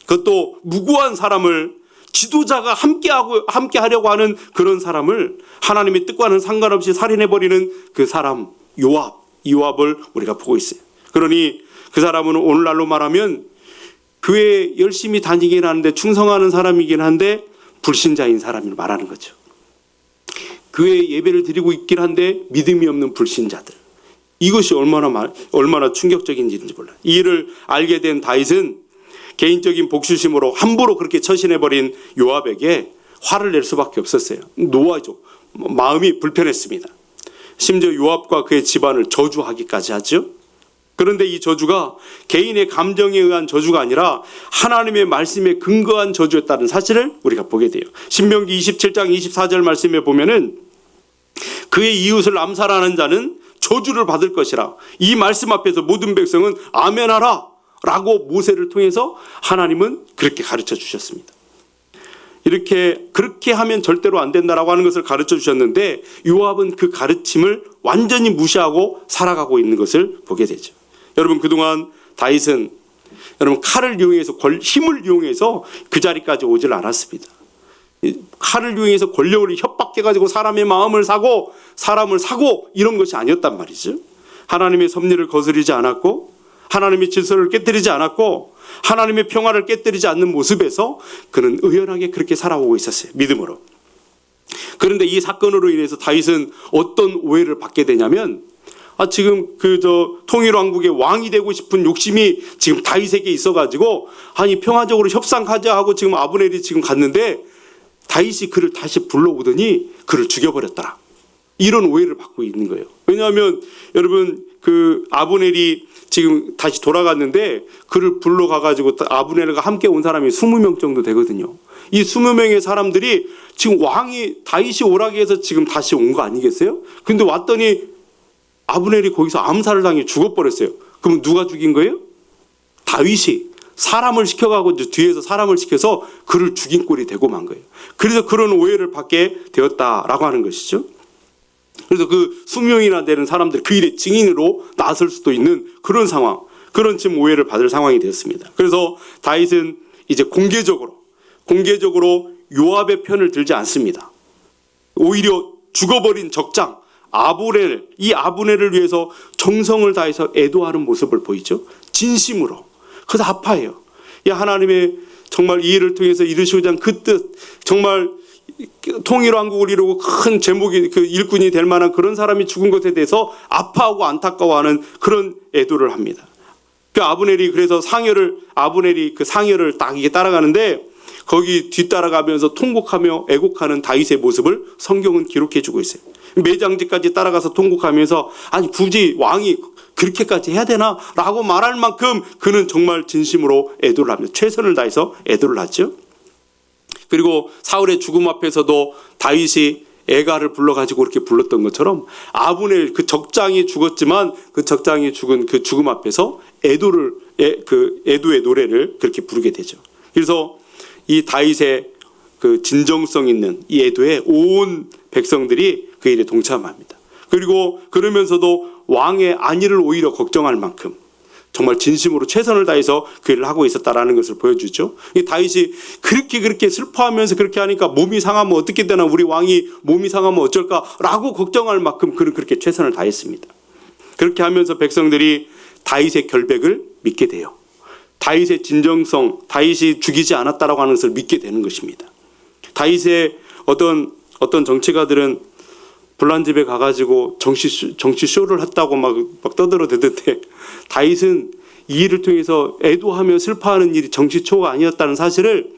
그것도 무고한 사람을 지도자가 함께 하려고 하는 그런 사람을 하나님의 뜻과는 상관없이 살인해버리는 그 사람 요압을 우리가 보고 있어요. 그러니 그 사람은 오늘날로 말하면 교회에 열심히 다니긴 하는데 충성하는 사람이긴 한데 불신자인 사람을 말하는 거죠. 교회에 예배를 드리고 있긴 한데 믿음이 없는 불신자들. 이것이 얼마나 충격적인지 몰라요. 이 일을 알게 된 다윗은 개인적인 복수심으로 함부로 그렇게 처신해버린 요압에게 화를 낼 수밖에 없었어요. 노하죠. 마음이 불편했습니다. 심지어 요압과 그의 집안을 저주하기까지 하죠. 그런데 이 저주가 개인의 감정에 의한 저주가 아니라 하나님의 말씀에 근거한 저주였다는 사실을 우리가 보게 돼요. 신명기 27장 24절 말씀에 보면은 그의 이웃을 암살하는 자는 저주를 받을 것이라. 이 말씀 앞에서 모든 백성은 아멘하라 라고 모세를 통해서 하나님은 그렇게 가르쳐 주셨습니다. 그렇게 하면 절대로 안 된다라고 하는 것을 가르쳐 주셨는데 요압은 그 가르침을 완전히 무시하고 살아가고 있는 것을 보게 되죠. 여러분, 그동안 다윗은 칼을 이용해서 힘을 이용해서 그 자리까지 오질 않았습니다. 칼을 이용해서 권력을 협박해가지고 사람의 마음을 사고 사람을 사고 이런 것이 아니었단 말이죠. 하나님의 섭리를 거스르지 않았고 하나님의 질서를 깨뜨리지 않았고 하나님의 평화를 깨뜨리지 않는 모습에서 그는 의연하게 그렇게 살아오고 있었어요. 믿음으로. 그런데 이 사건으로 인해서 다윗은 어떤 오해를 받게 되냐면 지금 통일왕국의 왕이 되고 싶은 욕심이 지금 다윗에게 있어가지고 평화적으로 협상하자 하고 지금 아브넬이 지금 갔는데 다윗이 그를 다시 불러오더니 그를 죽여버렸더라. 이런 오해를 받고 있는 거예요. 왜냐하면 여러분, 그 아브넬이 지금 다시 돌아갔는데 그를 불러가가지고 아브넬과 함께 온 사람이 20명 정도 되거든요. 이 20명의 사람들이 지금 왕이 다윗이 오라고 해서 지금 다시 온 거 아니겠어요? 근데 왔더니 아브넬이 거기서 암살을 당해 죽어버렸어요. 그럼 누가 죽인 거예요? 다윗이 사람을 시켜가고 뒤에서 사람을 시켜서 그를 죽인 꼴이 되고 만 거예요. 그래서 그런 오해를 받게 되었다라고 하는 것이죠. 그래서 그 20명이나 되는 사람들이 그 일의 증인으로 나설 수도 있는 그런 상황, 그런 지금 오해를 받을 상황이 되었습니다. 그래서 다윗은 이제 공개적으로 요압의 편을 들지 않습니다. 오히려 죽어버린 적장 이 아브넬을 위해서 정성을 다해서 애도하는 모습을 보이죠. 진심으로. 그래서 아파해요. 하나님의 정말 이 일을 통해서 이루시고자 한 그 뜻, 정말 통일왕국을 이루고 큰 제목이 그 일꾼이 될 만한 그런 사람이 죽은 것에 대해서 아파하고 안타까워하는 그런 애도를 합니다. 그 아브넬이 그래서 아브넬이 그 상여를 딱 이게 따라가는데 거기 뒤따라가면서 통곡하며 애곡하는 다윗의 모습을 성경은 기록해주고 있어요. 매장지까지 따라가서 통곡하면서 아니 굳이 왕이 그렇게까지 해야 되나? 라고 말할 만큼 그는 정말 진심으로 애도를 합니다. 최선을 다해서 애도를 하죠. 그리고 사울의 죽음 앞에서도 다윗이 애가를 불러가지고 그렇게 불렀던 것처럼 아브넬 그 적장이 죽었지만 그 적장이 죽은 그 죽음 앞에서 애도의 노래를 그렇게 부르게 되죠. 그래서 이 다윗의 그 진정성 있는 이 애도에 온 백성들이 그 일에 동참합니다. 그리고 그러면서도 왕의 안위를 오히려 걱정할 만큼 정말 진심으로 최선을 다해서 그 일을 하고 있었다라는 것을 보여주죠. 이 다윗이 그렇게 슬퍼하면서 그렇게 하니까 몸이 상하면 어떻게 되나, 우리 왕이 몸이 상하면 어쩔까라고 걱정할 만큼 그는 그렇게 최선을 다했습니다. 그렇게 하면서 백성들이 다윗의 결백을 믿게 돼요. 다윗의 진정성, 다윗이 죽이지 않았다라고 하는 것을 믿게 되는 것입니다. 다윗의 어떤 정치가들은 불난집에 가가지고 정치 쇼를 했다고 막 떠들어대던데, 다윗은 이 일을 통해서 애도하며 슬퍼하는 일이 정치 쇼가 아니었다는 사실을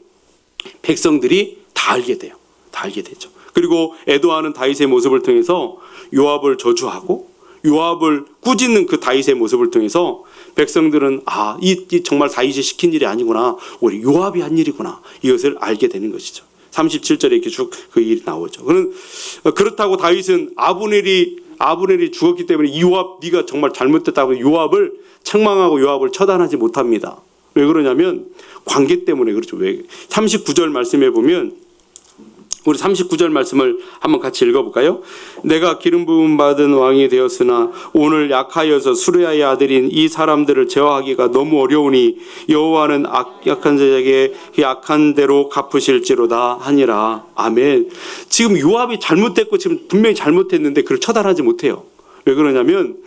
백성들이 다 알게 돼요. 다 알게 되죠. 그리고 애도하는 다윗의 모습을 통해서 요압을 저주하고 요압을 꾸짖는 그 다윗의 모습을 통해서 백성들은 이 정말 다윗이 시킨 일이 아니구나, 우리 요압이 한 일이구나, 이것을 알게 되는 것이죠. 37절에 이렇게 쭉 그 일이 나오죠. 그렇다고 다윗은 아브넬이 죽었기 때문에 요압 네가 정말 잘못됐다고 요압을 책망하고 요압을 처단하지 못합니다. 왜 그러냐면 관계 때문에 그렇죠. 왜? 39절 말씀해 보면, 우리 39절 말씀을 한번 같이 읽어볼까요? 내가 기름 부음 받은 왕이 되었으나 오늘 약하여서 수르야의 아들인 이 사람들을 제어하기가 너무 어려우니 여호와는 약한 자에게 약한 대로 갚으실지로다 하니라. 아멘. 지금 요압이 잘못됐고 지금 분명히 잘못했는데 그걸 처단하지 못해요. 왜 그러냐면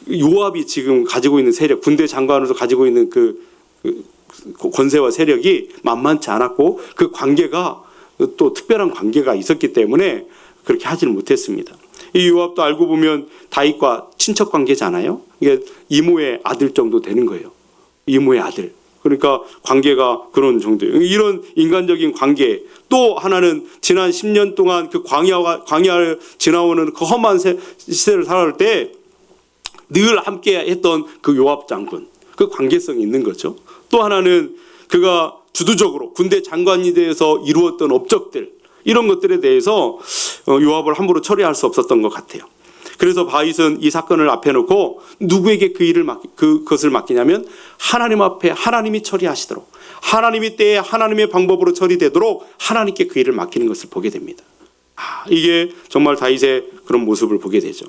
요압이 지금 가지고 있는 세력, 군대 장관으로서 가지고 있는 그 권세와 세력이 만만치 않았고 그 관계가 또 특별한 관계가 있었기 때문에 그렇게 하지는 못했습니다. 이 요압도 알고 보면 다윗과 친척 관계잖아요. 이게 이모의 아들 정도 되는 거예요. 이모의 아들. 그러니까 관계가 그런 정도예요. 이런 인간적인 관계. 또 하나는 지난 10년 동안 그 광야를 지나오는 그 험한 시대를 살아갈 때 늘 함께 했던 그 요압 장군. 그 관계성이 있는 거죠. 또 하나는 그가 주도적으로 군대 장관이 돼서 이루었던 업적들, 이런 것들에 대해서 요압을 함부로 처리할 수 없었던 것 같아요. 그래서 다윗은 이 사건을 앞에 놓고 누구에게 그것을 맡기냐면 하나님 앞에 하나님이 처리하시도록, 하나님의 때에 하나님의 방법으로 처리되도록 하나님께 그 일을 맡기는 것을 보게 됩니다. 이게 정말 다윗의 그런 모습을 보게 되죠.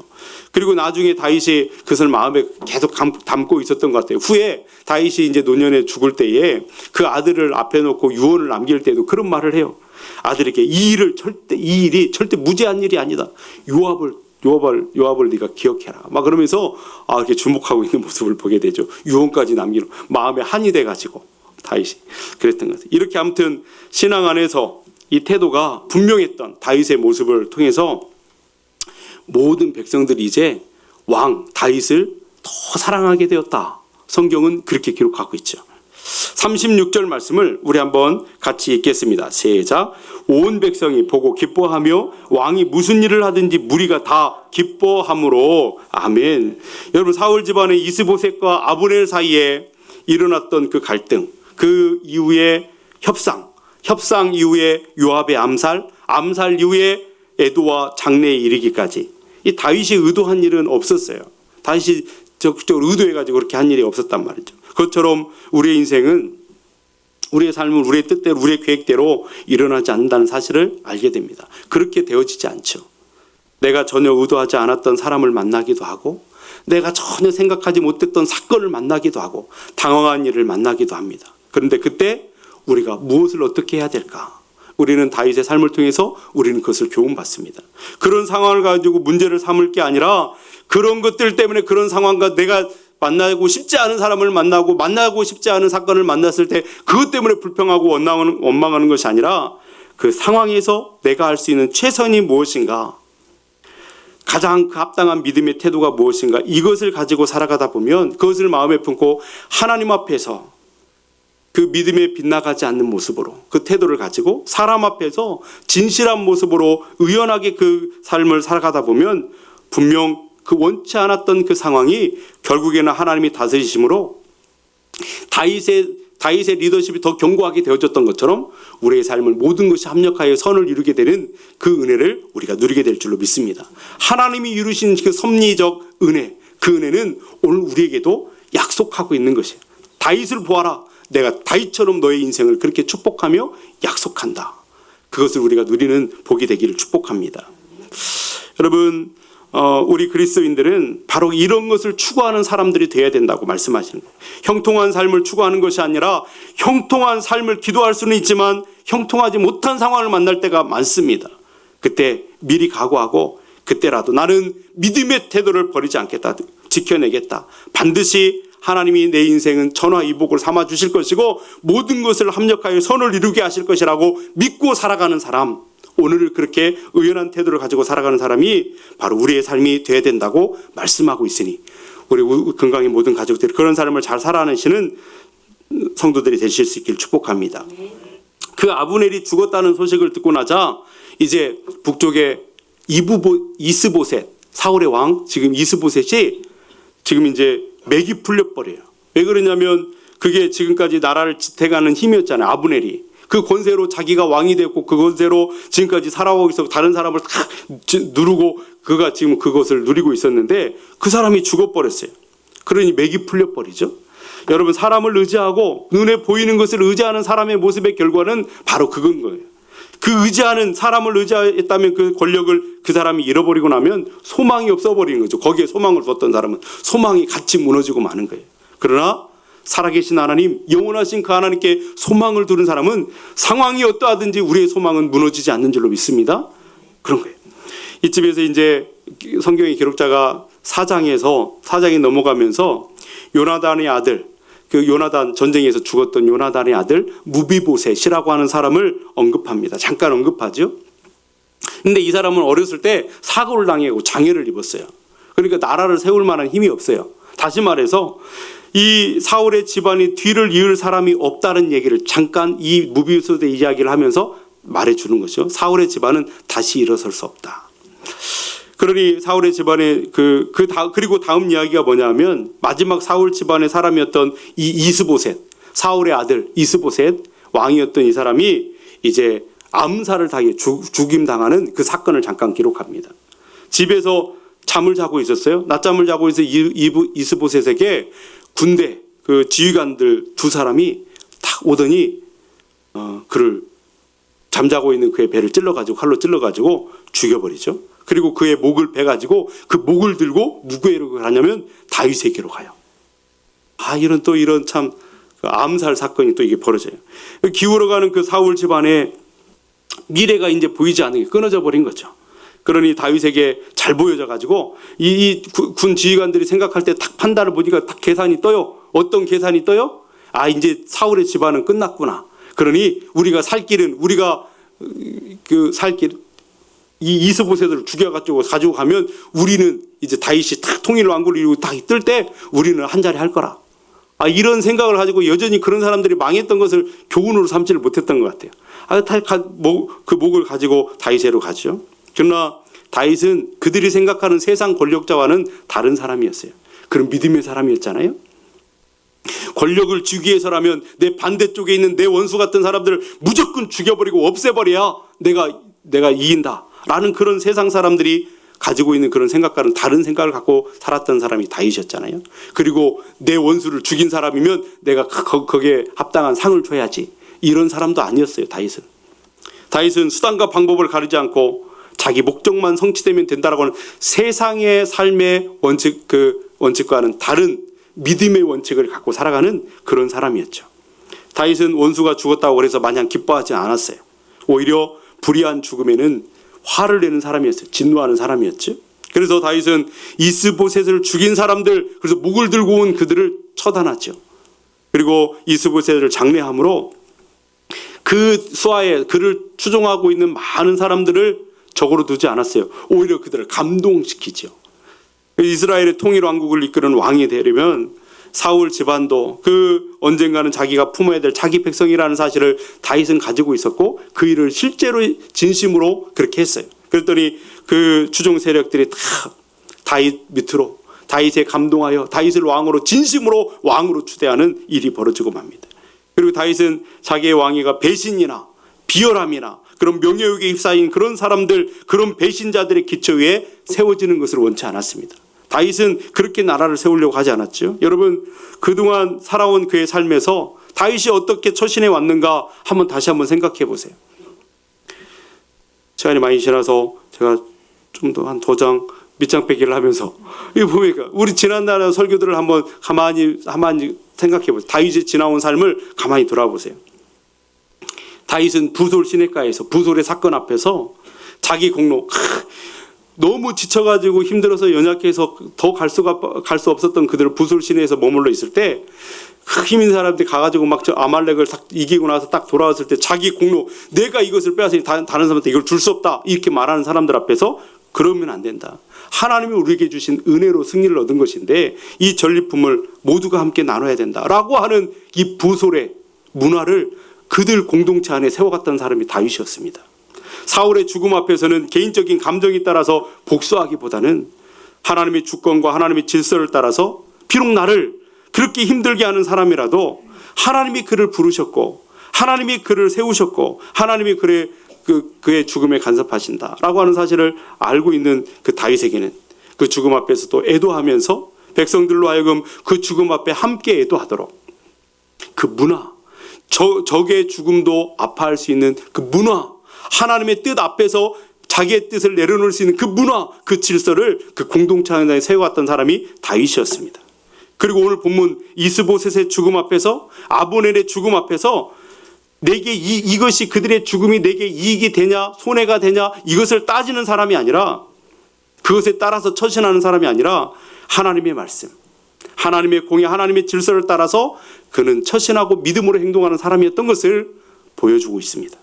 그리고 나중에 다윗이 그것을 마음에 계속 담고 있었던 것 같아요. 후에 다윗이 이제 노년에 죽을 때에 그 아들을 앞에 놓고 유언을 남길 때도 그런 말을 해요. 아들에게 이 일이 절대 무죄한 일이 아니다. 요압을 네가 기억해라. 막 그러면서 이렇게 주목하고 있는 모습을 보게 되죠. 유언까지 남기는 마음에 한이 돼가지고 다윗이 그랬던 것 같아요. 이렇게 아무튼 신앙 안에서 이 태도가 분명했던 다윗의 모습을 통해서 모든 백성들이 이제 왕 다윗을 더 사랑하게 되었다. 성경은 그렇게 기록하고 있죠. 36절 말씀을 우리 한번 같이 읽겠습니다. 시작. 온 백성이 보고 기뻐하며 왕이 무슨 일을 하든지 무리가 다 기뻐함으로. 아멘. 여러분, 사울 집안의 이스보셋과 아브넬 사이에 일어났던 그 갈등, 그 이후에 협상 이후에 요압의 암살 이후에 에도와 장래에 이르기까지 이 다윗이 의도한 일은 없었어요. 다윗이 적극적으로 의도해가지고 그렇게 한 일이 없었단 말이죠. 그것처럼 우리의 인생은, 우리의 삶은 우리의 뜻대로, 우리의 계획대로 일어나지 않는다는 사실을 알게 됩니다. 그렇게 되어지지 않죠. 내가 전혀 의도하지 않았던 사람을 만나기도 하고, 내가 전혀 생각하지 못했던 사건을 만나기도 하고, 당황한 일을 만나기도 합니다. 그런데 그때 우리가 무엇을 어떻게 해야 될까? 우리는 다윗의 삶을 통해서 우리는 그것을 교훈받습니다. 그런 상황을 가지고 문제를 삼을 게 아니라, 그런 것들 때문에, 그런 상황과 내가 만나고 싶지 않은 사람을 만나고 싶지 않은 사건을 만났을 때 그것 때문에 불평하고 원망하는 것이 아니라, 그 상황에서 내가 할 수 있는 최선이 무엇인가, 가장 합당한 믿음의 태도가 무엇인가, 이것을 가지고 살아가다 보면, 그것을 마음에 품고 하나님 앞에서 그 믿음에 빗나가지 않는 모습으로, 그 태도를 가지고 사람 앞에서 진실한 모습으로 의연하게 그 삶을 살아가다 보면, 분명 그 원치 않았던 그 상황이 결국에는 하나님이 다스리심으로 다윗의 리더십이 더 견고하게 되어졌던 것처럼 우리의 삶을 모든 것이 합력하여 선을 이루게 되는 그 은혜를 우리가 누리게 될 줄로 믿습니다. 하나님이 이루신 그 섭리적 은혜, 그 은혜는 오늘 우리에게도 약속하고 있는 것이에요. 다윗을 보아라. 내가 다윗처럼 너의 인생을 그렇게 축복하며 약속한다. 그것을 우리가 누리는 복이 되기를 축복합니다. 여러분, 우리 그리스도인들은 바로 이런 것을 추구하는 사람들이 되어야 된다고 말씀하시는 거예요. 형통한 삶을 추구하는 것이 아니라, 형통한 삶을 기도할 수는 있지만 형통하지 못한 상황을 만날 때가 많습니다. 그때 미리 각오하고, 그때라도 나는 믿음의 태도를 버리지 않겠다, 지켜내겠다, 반드시 하나님이 내 인생은 전화위복을 삼아 주실 것이고 모든 것을 합력하여 선을 이루게 하실 것이라고 믿고 살아가는 사람, 오늘을 그렇게 의연한 태도를 가지고 살아가는 사람이 바로 우리의 삶이 되어야 된다고 말씀하고 있으니, 우리 건강의 모든 가족들이 그런 삶을 잘 살아내시는 성도들이 되실 수 있길 축복합니다. 그 아브넬이 죽었다는 소식을 듣고 나자 이제 북쪽에 이스보셋, 사울의 왕, 지금 이스보셋이 지금 이제 맥이 풀려버려요. 왜 그러냐면 그게 지금까지 나라를 지탱하는 힘이었잖아요. 아브넬이 그 권세로 자기가 왕이 됐고, 그 권세로 지금까지 살아오고 있었고, 다른 사람을 다 누르고 그가 지금 그것을 누리고 있었는데 그 사람이 죽어버렸어요. 그러니 맥이 풀려버리죠. 여러분, 사람을 의지하고 눈에 보이는 것을 의지하는 사람의 모습의 결과는 바로 그건 거예요. 그 의지하는 사람을 의지했다면 그 권력을 그 사람이 잃어버리고 나면 소망이 없어버리는 거죠. 거기에 소망을 뒀던 사람은 소망이 같이 무너지고 마는 거예요. 그러나 살아계신 하나님, 영원하신 그 하나님께 소망을 두는 사람은 상황이 어떠하든지 우리의 소망은 무너지지 않는 줄로 믿습니다. 그런 거예요. 이쯤에서 이제 성경의 기록자가 사장이 넘어가면서 요나단의 아들, 그 요나단, 전쟁에서 죽었던 요나단의 아들 무비보셋이라고 하는 사람을 언급합니다. 잠깐 언급하죠. 근데 이 사람은 어렸을 때 사고를 당하고 장애를 입었어요. 그러니까 나라를 세울 만한 힘이 없어요. 다시 말해서 이 사울의 집안이 뒤를 이을 사람이 없다는 얘기를 잠깐 이 무비보셋의 이야기를 하면서 말해주는 것이죠. 사울의 집안은 다시 일어설 수 없다. 그러니 사울의 집안에 그리고 다음 이야기가 뭐냐면, 마지막 사울 집안의 사람이었던 이 이스보셋, 사울의 아들 이스보셋, 왕이었던 이 사람이 이제 암살을 당해 죽임 당하는 그 사건을 잠깐 기록합니다. 집에서 잠을 자고 있었어요. 낮잠을 자고 있어 이스보셋에게 군대 그 지휘관들 두 사람이 탁 오더니 그를 잠자고 있는 그의 배를 찔러가지고 칼로 찔러가지고 죽여버리죠. 그리고 그의 목을 베가지고 그 목을 들고 누구에게로 가냐면 다윗에게로 가요. 이런 참 암살 사건이 또 이게 벌어져요. 기울어가는 그 사울 집안의 미래가 이제 보이지 않는 게 끊어져 버린 거죠. 그러니 다윗에게 잘 보여져 가지고 이 군 지휘관들이 생각할 때 딱 판단을 보니까 딱 계산이 떠요. 어떤 계산이 떠요? 이제 사울의 집안은 끝났구나. 그러니 우리가 살 길은 이 이스보셋을 죽여가지고 가지고 가면 우리는 이제 다윗이 딱 통일 왕국을 이루고 딱 뜰 때 우리는 한 자리 할 거라. 이런 생각을 가지고 여전히 그런 사람들이 망했던 것을 교훈으로 삼지를 못했던 것 같아요. 그 목을 가지고 다윗에로 가죠. 그러나 다윗은 그들이 생각하는 세상 권력자와는 다른 사람이었어요. 그런 믿음의 사람이었잖아요. 권력을 주기 위해서라면 내 반대쪽에 있는 내 원수 같은 사람들을 무조건 죽여버리고 없애버려야 내가 이긴다 라는 그런 세상 사람들이 가지고 있는 그런 생각과는 다른 생각을 갖고 살았던 사람이 다윗이었잖아요. 그리고 내 원수를 죽인 사람이면 내가 거기에 합당한 상을 줘야지, 이런 사람도 아니었어요. 다윗은 수단과 방법을 가리지 않고 자기 목적만 성취되면 된다라고 하는 세상의 삶의 원칙과는 다른 믿음의 원칙을 갖고 살아가는 그런 사람이었죠. 다윗은 원수가 죽었다고 해서 마냥 기뻐하지 않았어요. 오히려 불의한 죽음에는 화를 내는 사람이었어요. 진노하는 사람이었죠. 그래서 다윗은 이스보셋을 죽인 사람들, 그래서 목을 들고 온 그들을 처단하죠. 그리고 이스보셋을 장례함으로 그 수하에 그를 추종하고 있는 많은 사람들을 적으로 두지 않았어요. 오히려 그들을 감동시키죠. 이스라엘의 통일왕국을 이끄는 왕이 되려면 사울 집안도 언젠가는 자기가 품어야 될 자기 백성이라는 사실을 다윗은 가지고 있었고 그 일을 실제로 진심으로 그렇게 했어요. 그랬더니 그 추종 세력들이 다 다윗 밑으로, 다윗에 감동하여 다윗을 왕으로 진심으로 왕으로 추대하는 일이 벌어지고 맙니다. 그리고 다윗은 자기의 왕위가 배신이나 비열함이나 그런 명예욕에 휩싸인 그런 사람들, 그런 배신자들의 기초 위에 세워지는 것을 원치 않았습니다. 다윗은 그렇게 나라를 세우려고 하지 않았죠. 여러분, 그동안 살아온 그의 삶에서 다윗이 어떻게 처신해 왔는가 다시 한번 생각해 보세요. 시간이 많이 지나서 제가 좀 더 한 2장 밑장 빼기를 하면서 이거 보니까 우리 지난날 설교들을 한번 가만히 생각해 보세요. 다윗이 지나온 삶을 가만히 돌아보세요. 다윗은 부솔 시내가에서, 부솔의 사건 앞에서 자기 공로, 너무 지쳐가지고 힘들어서 연약해서 더 갈 수 없었던 그들을 부솔 시내에서 머물러 있을 때 힘 있는 사람들이 가가지고 막 저 아말렉을 딱 이기고 나서 딱 돌아왔을 때 자기 공로, 내가 이것을 빼앗으니 다른 사람한테 이걸 줄 수 없다 이렇게 말하는 사람들 앞에서 그러면 안 된다. 하나님이 우리에게 주신 은혜로 승리를 얻은 것인데 이 전리품을 모두가 함께 나눠야 된다라고 하는 이 부솔의 문화를 그들 공동체 안에 세워갔던 사람이 다윗이었습니다. 사울의 죽음 앞에서는 개인적인 감정에 따라서 복수하기보다는 하나님의 주권과 하나님의 질서를 따라서 비록 나를 그렇게 힘들게 하는 사람이라도 하나님이 그를 부르셨고 하나님이 그를 세우셨고 하나님이 그의 죽음에 간섭하신다라고 하는 사실을 알고 있는 그 다윗에게는 그 죽음 앞에서도 애도하면서 백성들로 하여금 그 죽음 앞에 함께 애도하도록 그 문화, 적의 죽음도 아파할 수 있는 그 문화, 하나님의 뜻 앞에서 자기의 뜻을 내려놓을 수 있는 그 문화, 그 질서를 그 공동체 안에 세워왔던 사람이 다윗이었습니다. 그리고 오늘 본문 이스보셋의 죽음 앞에서, 아브넬의 죽음 앞에서 내게 이것이 그들의 죽음이 내게 이익이 되냐 손해가 되냐 이것을 따지는 사람이 아니라, 그것에 따라서 처신하는 사람이 아니라 하나님의 말씀, 하나님의 공의, 하나님의 질서를 따라서 그는 처신하고 믿음으로 행동하는 사람이었던 것을 보여주고 있습니다.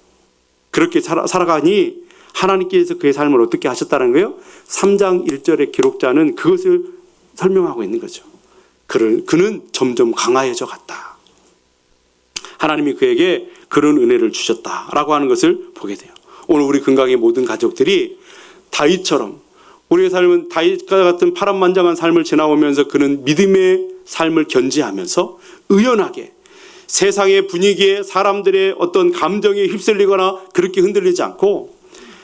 그렇게 살아가니 하나님께서 그의 삶을 어떻게 하셨다는 거예요? 3장 1절의 기록자는 그것을 설명하고 있는 거죠. 그는 점점 강하여져 갔다. 하나님이 그에게 그런 은혜를 주셨다라고 하는 것을 보게 돼요. 오늘 우리 건강의 모든 가족들이 다윗처럼 우리의 삶은 다윗과 같은 파란만장한 삶을 지나오면서 그는 믿음의 삶을 견지하면서 의연하게 세상의 분위기에 사람들의 어떤 감정에 휩쓸리거나 그렇게 흔들리지 않고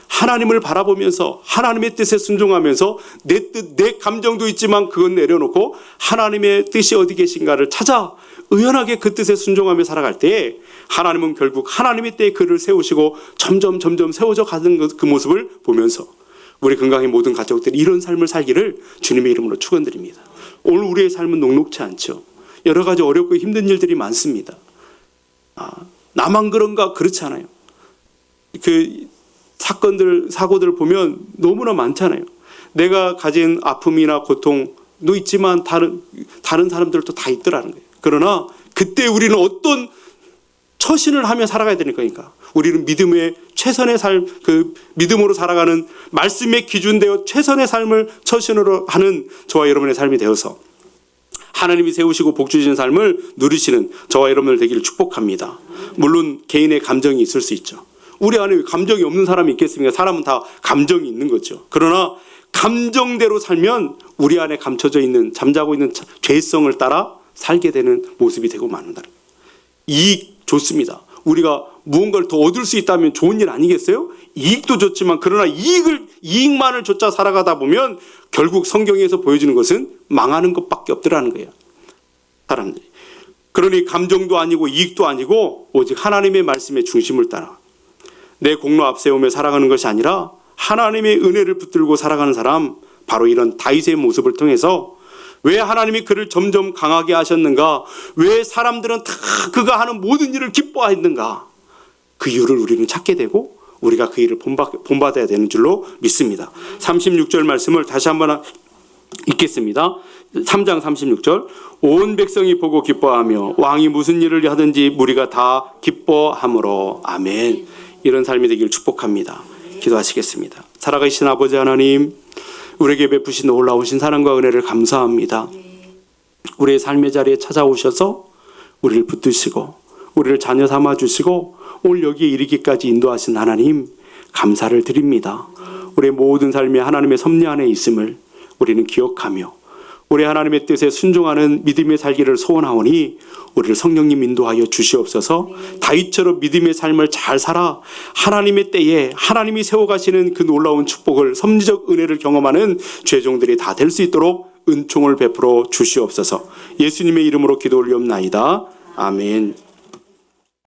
하나님을 바라보면서 하나님의 뜻에 순종하면서 내 뜻, 내 감정도 있지만 그건 내려놓고 하나님의 뜻이 어디 계신가를 찾아 의연하게 그 뜻에 순종하며 살아갈 때에 하나님은 결국 하나님의 때에 그를 세우시고 점점 세워져 가는 그 모습을 보면서 우리 건강의 모든 가족들이 이런 삶을 살기를 주님의 이름으로 축원드립니다. 오늘 우리의 삶은 녹록지 않죠. 여러 가지 어렵고 힘든 일들이 많습니다. 나만 그런가? 그렇지 않아요. 그 사고들 보면 너무나 많잖아요. 내가 가진 아픔이나 고통도 있지만 다른 사람들도 다 있더라는 거예요. 그러나 그때 우리는 어떤 처신을 하며 살아가야 되니까 우리는 믿음의 최선의 삶, 그 믿음으로 살아가는 말씀의 기준되어 최선의 삶을 처신으로 하는 저와 여러분의 삶이 되어서 하나님이 세우시고 복 주시는 삶을 누리시는 저와 여러분들 되기를 축복합니다. 물론 개인의 감정이 있을 수 있죠. 우리 안에 감정이 없는 사람이 있겠습니까? 사람은 다 감정이 있는 거죠. 그러나 감정대로 살면 우리 안에 감춰져 있는 잠자고 있는 죄성을 따라 살게 되는 모습이 되고 만다. 이익 좋습니다. 우리가 무언가를 더 얻을 수 있다면 좋은 일 아니겠어요? 이익도 좋지만 그러나 이익만을 쫓아 살아가다 보면 결국 성경에서 보여주는 것은 망하는 것밖에 없더라는 거예요. 사람들이. 그러니 감정도 아니고 이익도 아니고 오직 하나님의 말씀의 중심을 따라 내 공로 앞세우며 살아가는 것이 아니라 하나님의 은혜를 붙들고 살아가는 사람, 바로 이런 다윗의 모습을 통해서 왜 하나님이 그를 점점 강하게 하셨는가, 왜 사람들은 다 그가 하는 모든 일을 기뻐했는가, 그 이유를 우리는 찾게 되고 우리가 그 일을 본받아야 되는 줄로 믿습니다. 36절 말씀을 다시 한번 읽겠습니다. 3장 36절. 온 백성이 보고 기뻐하며 왕이 무슨 일을 하든지 무리가 다 기뻐함으로. 아멘. 이런 삶이 되길 축복합니다. 기도하시겠습니다. 살아계신 아버지 하나님, 우리에게 베푸신 놀라우신 사랑과 은혜를 감사합니다. 우리의 삶의 자리에 찾아오셔서 우리를 붙드시고 우리를 자녀 삼아 주시고 오늘 여기에 이르기까지 인도하신 하나님, 감사를 드립니다. 우리의 모든 삶이 하나님의 섭리 안에 있음을 우리는 기억하며 우리 하나님의 뜻에 순종하는 믿음의 살기를 소원하오니 우리를 성령님 인도하여 주시옵소서. 다윗처럼 믿음의 삶을 잘 살아 하나님의 때에 하나님이 세워가시는 그 놀라운 축복을, 섭리적 은혜를 경험하는 죄종들이 다 될 수 있도록 은총을 베풀어 주시옵소서. 예수님의 이름으로 기도 올리옵나이다. 아멘.